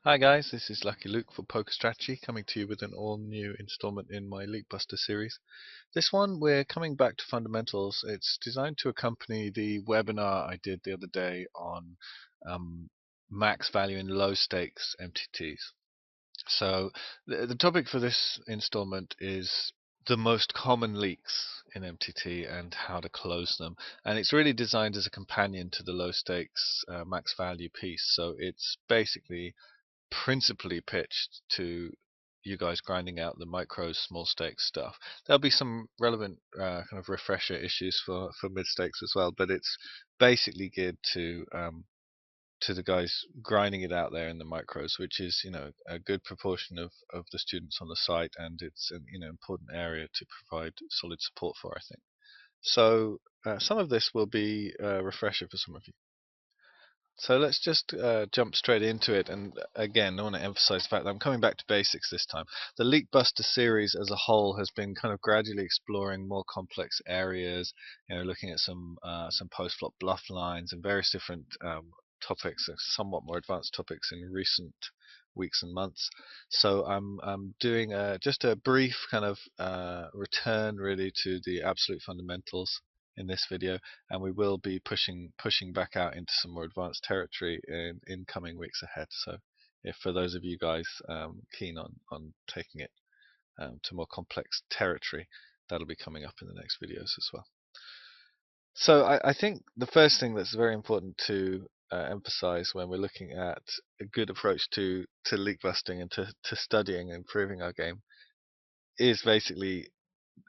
Hi guys, this is Lucky Luke for Poker Strategy coming to you with an all new installment in my Leak Buster series. This one we're coming back to fundamentals. It's designed to accompany the webinar I did the other day on max value in low stakes MTTs. So the topic for this installment is the most common leaks in MTT and how to close them. And it's really designed as a companion to the low stakes max value piece. So it's basically principally pitched to you guys grinding out the micro small stakes stuff. There'll be some relevant kind of refresher issues for mid stakes as well, but it's basically geared to the guys grinding it out there in the micros, which is a good proportion of the students on the site, and it's an important area to provide solid support for, I think. So some of this will be a refresher for some of you. So let's just jump straight into it. And again, I want to emphasize the fact that I'm coming back to basics this time. The Leak Buster series as a whole has been kind of gradually exploring more complex areas, looking at some post-flop bluff lines and various different topics, somewhat more advanced topics in recent weeks and months. So I'm doing just a brief kind of return really to the absolute fundamentals in this video, and we will be pushing back out into some more advanced territory in coming weeks ahead. So if for those of you guys keen on taking it to more complex territory, that'll be coming up in the next videos as well. So I think the first thing that's very important to emphasize when we're looking at a good approach to leak busting and to studying and improving our game is basically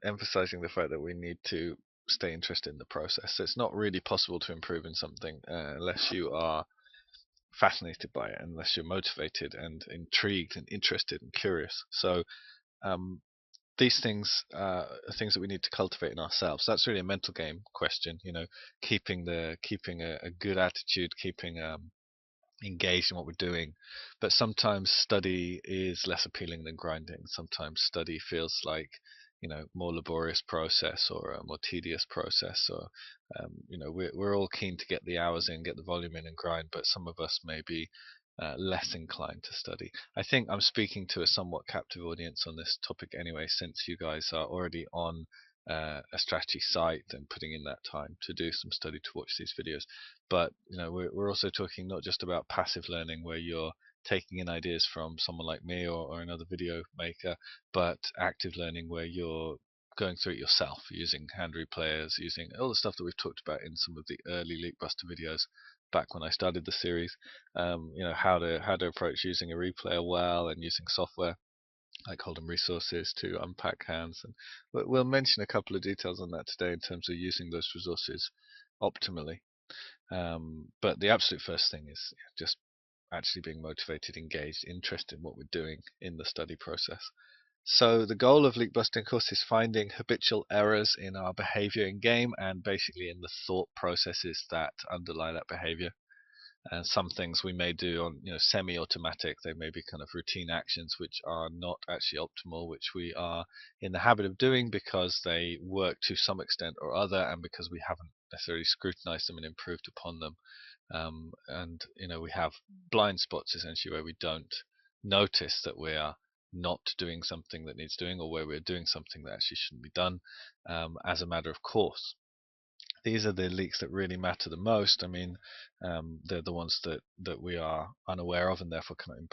emphasizing the fact that we need to stay interested in the process. So it's not really possible to improve in something unless you are fascinated by it, unless you're motivated and intrigued and interested and curious. So um, these things are things that we need to cultivate in ourselves. That's really a mental game question, keeping a good attitude, keeping engaged in what we're doing. But sometimes study is less appealing than grinding. Sometimes study feels like more laborious process or a more tedious process, or we're all keen to get the hours in, get the volume in and grind, but some of us may be less inclined to study. I think I'm speaking to a somewhat captive audience on this topic anyway, since you guys are already on a strategy site and putting in that time to do some study to watch these videos. But we're also talking not just about passive learning where you're taking in ideas from someone like me or another video maker, but active learning where you're going through it yourself, using hand replayers, using all the stuff that we've talked about in some of the early Leakbuster videos back when I started the series. How to approach using a replayer well, and using software like Hold'em resources to unpack hands, and we'll mention a couple of details on that today in terms of using those resources optimally. But the absolute first thing is just actually being motivated, engaged, interested in what we're doing in the study process. So the goal of leak busting, of course, is finding habitual errors in our behavior in game and basically in the thought processes that underlie that behavior. And some things we may do on semi-automatic, they may be kind of routine actions which are not actually optimal, which we are in the habit of doing because they work to some extent or other, and because we haven't necessarily scrutinized them and improved upon them. And we have blind spots essentially where we don't notice that we are not doing something that needs doing, or where we're doing something that actually shouldn't be done, as a matter of course. These are the leaks that really matter the most. I mean, they're the ones that we are unaware of and therefore cannot improve.